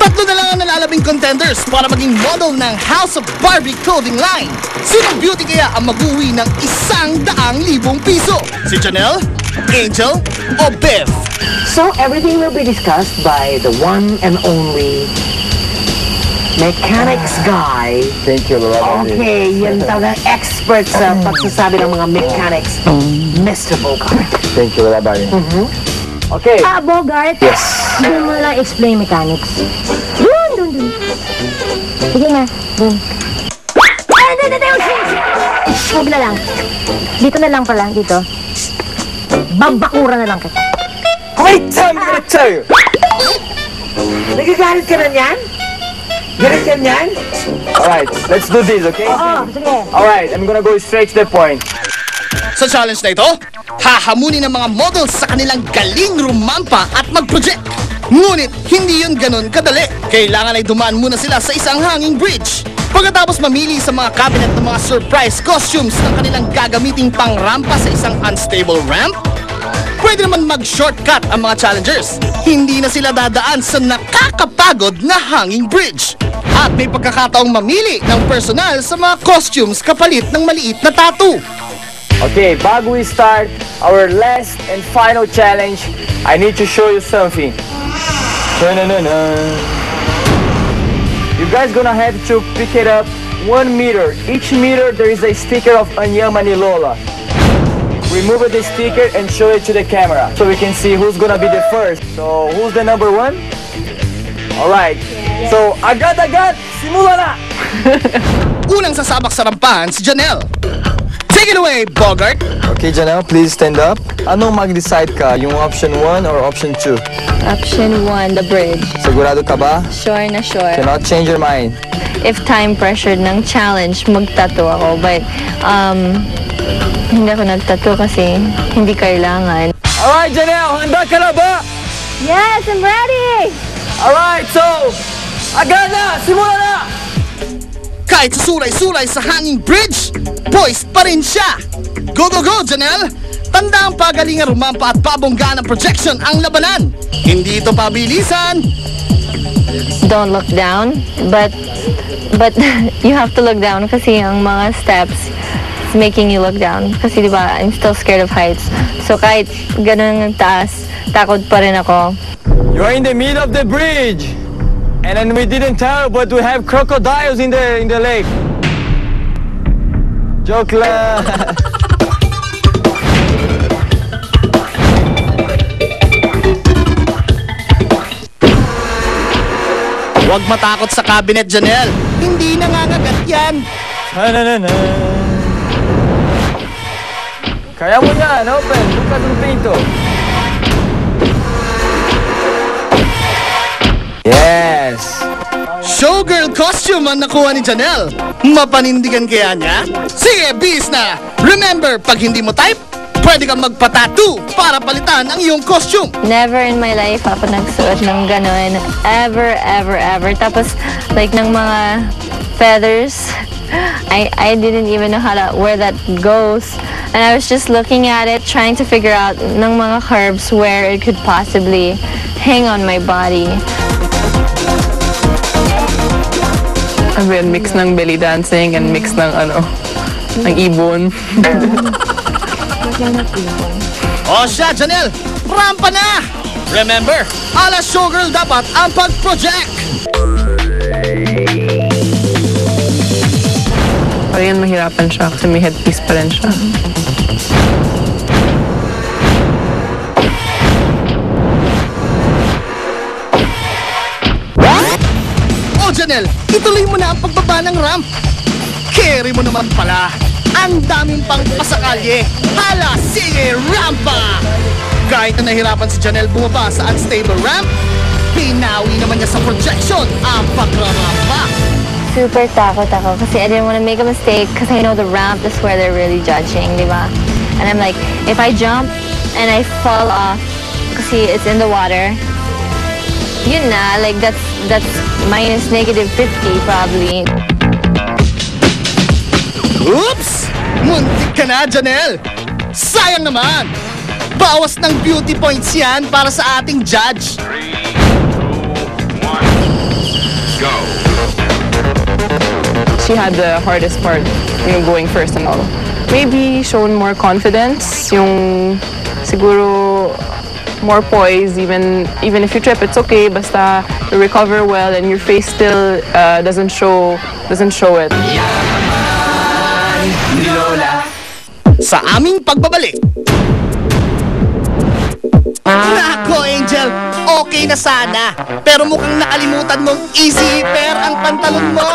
Tatlo na lang ang nalalabing contenders para maging model ng House of Barbie clothing line. Sinong beauty kaya ang mag-uwi ng 100,000 piso? Si Janelle, Angel, o Bev? So everything will be discussed by the one and only mechanics guy. Thank you, Lord. Okay, yan talaga expert sa pagsasabi ng mga mechanics. Mr. Bogart. Thank you, Lord. Okay. Bogart? Yes. Hindi mo lang explain mechanics. Dun. Sige na, dun. Huwag na lang. Dito na lang pala, dito. Babakura na lang kita. Wait, I'm gonna tell you. Nagagalit ka na niyan? Galit ka niyan? Alright, let's do this, okay? Oo, sige. Alright, I'm gonna go straight to the point. Sa challenge na ito, hahamunin ng mga models sa kanilang galing rumampa at mag-project. Ngunit hindi yun ganun kadali. Kailangan ay dumaan muna sila sa isang hanging bridge. Pagkatapos mamili sa mga cabinet ng mga surprise costumes ng kanilang gagamiting pang-rampa sa isang unstable ramp, pwede naman mag-shortcut ang mga challengers. Hindi na sila dadaan sa nakakapagod na hanging bridge. At may pagkakataong mamili ng personal sa mga costumes kapalit ng maliit na tattoo. Okay, bago we start our last and final challenge, I need to show you something. You guys gonna have to pick it up 1 meter. Each meter there is a sticker of Anya Manilola. Remove the sticker and show it to the camera so we can see who's gonna be the first. So who's the number 1? Alright, so agad, simula na! Unang sasabak sa rampahan si Janelle. Take it away, Bogart! Okay, Janelle, please stand up. Anong mag-decide ka? Yung option 1 or option 2? Option 1, the bridge. Sigurado ka ba? Sure na sure. Cannot change your mind. If time pressured ng challenge, mag-tattoo ako. But, hindi ako nag-tattoo kasi hindi kailangan. Alright, Janelle, handa ka na ba? Yes, I'm ready! Alright, so, agad na! Simula na! Kahit susulay-sulay sa hanging bridge, poised pa rin siya! Go, Janelle! Tanda ang pagalingan rumampa at pabongga ng projection ang labanan. Hindi ito pabilisan. Don't look down, but you have to look down kasi ang mga steps is making you look down. Kasi diba, I'm still scared of heights. So kahit ganun ang taas, takot pa rin ako. You're in the middle of the bridge. And then we didn't tell, but we have crocodiles in the lake. Joke lang. Huwag matakot sa cabinet, Janelle. Hindi nangangagat yan. Kaya mo yan, open. Bukas ang pinto. Yes! Showgirl costume ang nakuha ni Janelle. Mapanindigan kaya niya? Sige, bis na! Remember, pag hindi mo type, pwede kang magpa-tattoo para palitan ang iyong costume. Never in my life ako nagsuot ng ganun. Ever. Tapos, like, ng mga feathers, I didn't even know how to, where that goes. And I was just looking at it, trying to figure out ng mga curves where it could possibly hang on my body. Mix ng belly dancing and mix ng ng ibon. O siya, Janelle! Rampa na! Remember, ala showgirl dapat ang pag-project! Parang mahirapan siya kasi may headpiece pa rin siya. O Janelle, ituloy mo na ang pagbaba ng ramp! Carry mo naman pala! Ang daming pang pasakalye! Hala, sige, rampa! Kahit na nahirapan si Janelle bumaba sa unstable ramp, pinawi naman niya sa projection ang pagrarampa. Super takot ako kasi I didn't want to make a mistake because I know the ramp is where they're really judging, di ba? And I'm like, if I jump and I fall off kasi it's in the water, yun na, like that's minus -50 probably. Oops! Muntik ka na, Janelle! Sayang naman! Bawas ng beauty points yan para sa ating judge. she had the hardest part, going first and all. Maybe shown more confidence, yung siguro more poise, even if you trip, it's okay, basta you recover well and your face still doesn't show it. Sa aming pagbabalik. Nako, Angel, okay na sana. Pero mukhang nakalimutan mong easy pair ang pantalon mo.